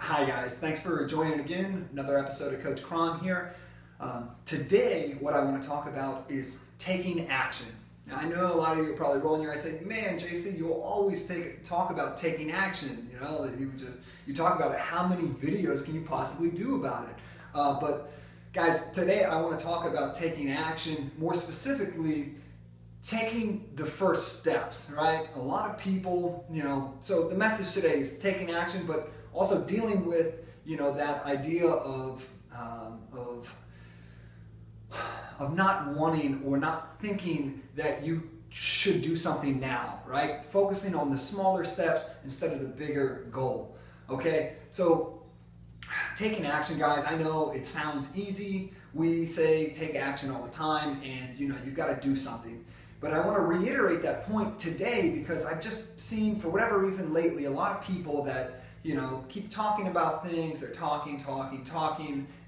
Hi guys, thanks for joining again. Another episode of Coach Chron here. Today, what I want to talk about is taking action. Now, I know a lot of you are probably rolling your eyes saying, man, JC, you'll always talk about taking action. You know, that you talk about it. How many videos can you possibly do about it? But guys, today I want to talk about taking action, more specifically, taking the first steps, right? A lot of people, so the message today is taking action, but also dealing with, that idea of not wanting or not thinking that you should do something now, right? Focusing on the smaller steps instead of the bigger goal, okay? So taking action, guys, I know it sounds easy. We say take action all the time and, you've got to do something. But I want to reiterate that point today because I've just seen, for whatever reason lately, a lot of people that keep talking about things. They're talking,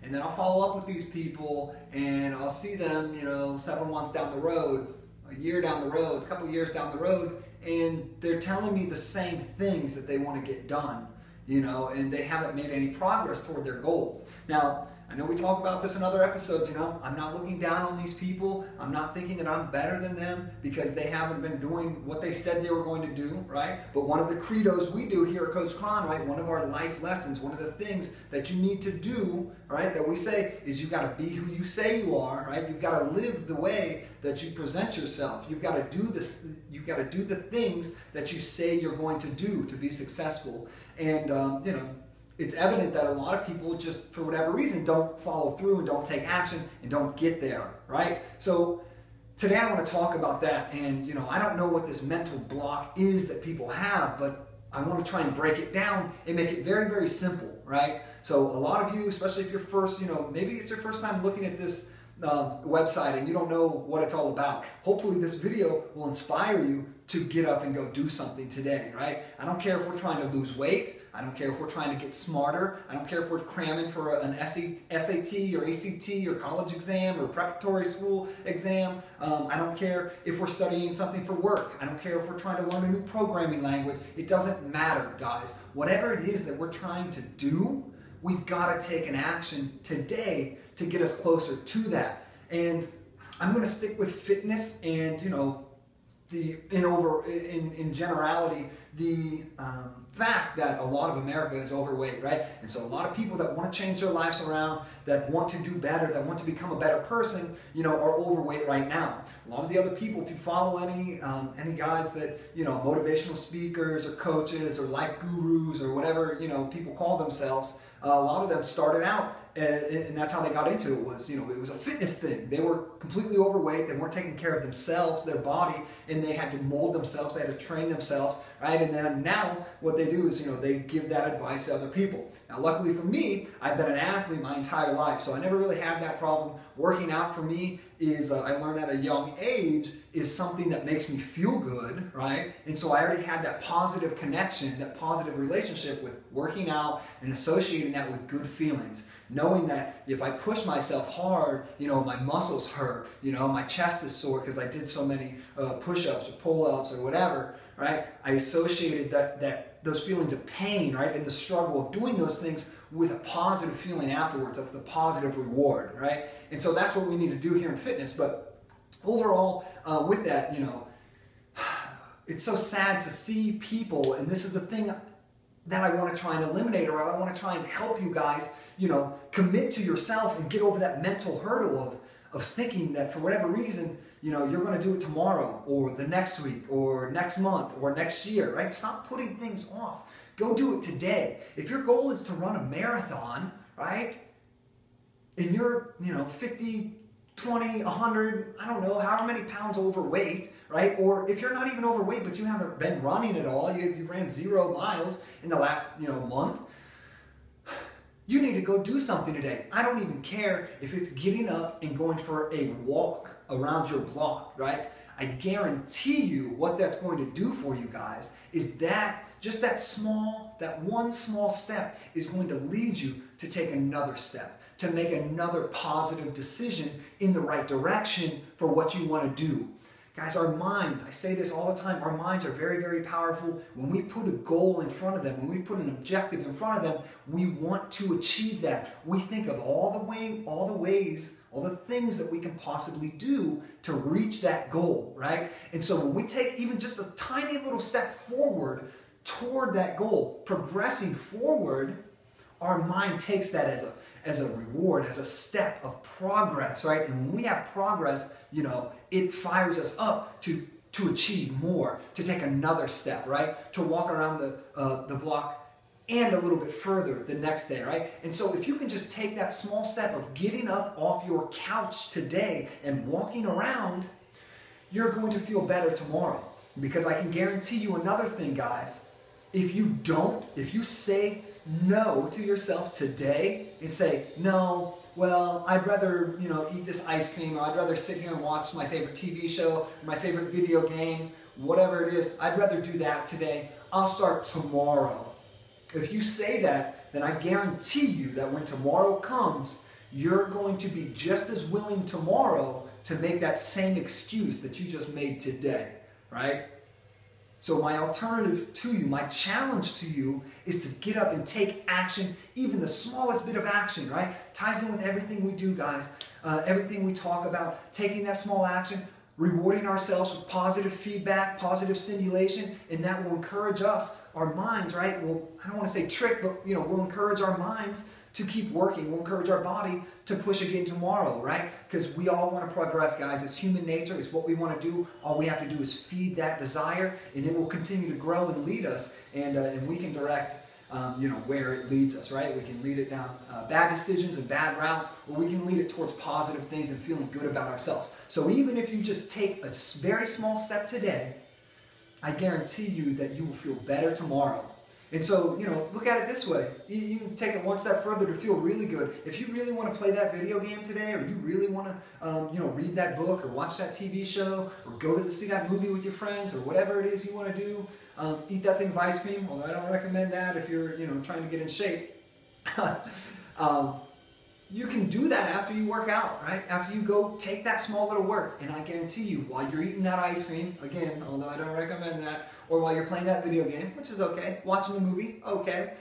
and then I'll follow up with these people and I'll see them, several months down the road, a year down the road, a couple years down the road, and they're telling me the same things that they want to get done, and they haven't made any progress toward their goals. Now, I know we talk about this in other episodes, I'm not looking down on these people. I'm not thinking that I'm better than them because they haven't been doing what they said they were going to do, right? But one of the credos we do here at Coach Chron, right? One of our life lessons, one of the things that you need to do, right? That we say is you've got to be who you say you are, right? You've got to live the way that you present yourself. You've got to do this. You've got to do the things that you say you're going to do to be successful. And, it's evident that a lot of people just, for whatever reason, don't follow through and don't take action and don't get there, right? So today I want to talk about that. And, I don't know what this mental block is that people have, but I want to try and break it down and make it very, very simple, right? So a lot of you, especially if you're first, maybe it's your first time looking at this website and you don't know what it's all about. Hopefully this video will inspire you to get up and go do something today, right? I don't care if we're trying to lose weight. I don't care if we're trying to get smarter. I don't care if we're cramming for an SAT or ACT or college exam or preparatory school exam. I don't care if we're studying something for work. I don't care if we're trying to learn a new programming language. It doesn't matter, guys. Whatever it is that we're trying to do, we've got to take an action today to get us closer to that. And I'm going to stick with fitness and, in generality, the fact that a lot of America is overweight, right? And so a lot of people that want to change their lives around, that want to do better, that want to become a better person, are overweight right now. A lot of the other people, if you follow any guys that, motivational speakers or coaches or life gurus or whatever, people call themselves, a lot of them started out and that's how they got into it was, it was a fitness thing. They were completely overweight. They weren't taking care of themselves, their body, and they had to mold themselves. They had to train themselves, right? And then now what they do is, they give that advice to other people. Now, luckily for me, I've been an athlete my entire life, so I never really had that problem. Working out for me is, I learned at a young age, is something that makes me feel good, right? And so I already had that positive connection, that positive relationship with working out and associating that with good feelings. Knowing that if I push myself hard, my muscles hurt, my chest is sore because I did so many push-ups or pull-ups or whatever, right? I associated those feelings of pain, right, and the struggle of doing those things with a positive feeling afterwards, of the positive reward, right? And so that's what we need to do here in fitness. But overall, with that, it's so sad to see people, and this is the thing that I want to try and eliminate, or I want to try and help you guys, commit to yourself and get over that mental hurdle of thinking that for whatever reason, you're going to do it tomorrow or the next week or next month or next year, right? Stop putting things off. Go do it today. If your goal is to run a marathon, right, and you're, 50, 20, 100, I don't know, however many pounds overweight, right? Or if you're not even overweight, but you haven't been running at all, you ran 0 miles in the last, month, you need to go do something today. I don't even care if it's getting up and going for a walk around your block, right? I guarantee you what that's going to do for you guys is that just that one small step is going to lead you to take another step, to make another positive decision in the right direction for what you want to do. Guys, our minds, I say this all the time, our minds are very, very powerful. When we put a goal in front of them, when we put an objective in front of them, we want to achieve that. We think of all the ways, all the things that we can possibly do to reach that goal, right? And so when we take even just a tiny little step forward toward that goal, progressing forward, our mind takes that as a reward, as a step of progress, right? And when we have progress, you know, it fires us up to achieve more, to take another step, right? To walk around the block and a little bit further the next day, right? And so if you can just take that small step of getting up off your couch today and walking around, you're going to feel better tomorrow. Because I can guarantee you another thing, guys. If you say no to yourself today and say, no, well, I'd rather, you know, eat this ice cream, or I'd rather sit here and watch my favorite TV show, or my favorite video game, whatever it is, I'd rather do that today. I'll start tomorrow. If you say that, then I guarantee you that when tomorrow comes, you're going to be just as willing tomorrow to make that same excuse that you just made today, right? So my alternative to you, my challenge to you, is to get up and take action, even the smallest bit of action, right? Ties in with everything we do, guys. Everything we talk about, taking that small action, rewarding ourselves with positive feedback, positive stimulation, and that will encourage us, our minds, right? Well, I don't want to say trick, but, you know, we'll encourage our minds to keep working. We'll encourage our body to push again tomorrow, right? Because we all want to progress, guys. It's human nature. It's what we want to do. All we have to do is feed that desire, and it will continue to grow and lead us, and we can direct, you know, where it leads us, right? We can lead it down bad decisions and bad routes, or we can lead it towards positive things and feeling good about ourselves. So even if you just take a very small step today, I guarantee you that you will feel better tomorrow. And so, you know, look at it this way. You can take it one step further to feel really good. If you really want to play that video game today, or you really want to, you know, read that book or watch that TV show or go to see that movie with your friends or whatever it is you want to do, eat that thing of ice cream, although I don't recommend that if you're, you know, trying to get in shape. You can do that after you work out, right? After you go take that small little work. And I guarantee you, while you're eating that ice cream, again, although I don't recommend that, or while you're playing that video game, which is okay, watching the movie, okay,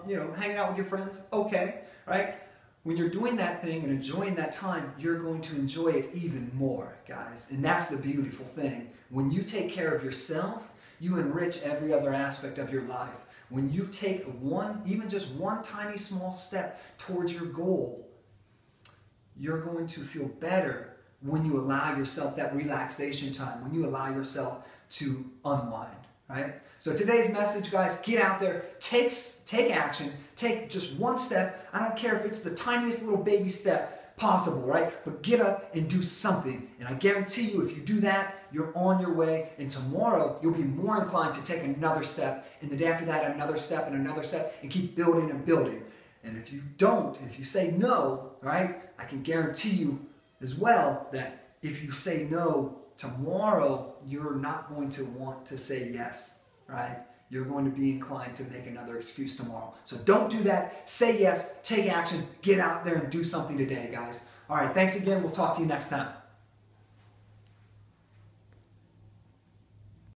you know, hanging out with your friends, okay, right? When you're doing that thing and enjoying that time, you're going to enjoy it even more, guys. And that's the beautiful thing. When you take care of yourself, you enrich every other aspect of your life. When you take one, even just one tiny small step towards your goal, you're going to feel better when you allow yourself that relaxation time, when you allow yourself to unwind, right? So today's message, guys, get out there, take action, take just one step. I don't care if it's the tiniest little baby step possible, right? But get up and do something. And I guarantee you, if you do that, you're on your way. And tomorrow, you'll be more inclined to take another step. And the day after that, another step and another step, and keep building and building. And if you don't, if you say no, right, I can guarantee you as well that if you say no tomorrow, you're not going to want to say yes, right? You're going to be inclined to make another excuse tomorrow. So don't do that. Say yes, take action, get out there and do something today, guys. All right, thanks again. We'll talk to you next time.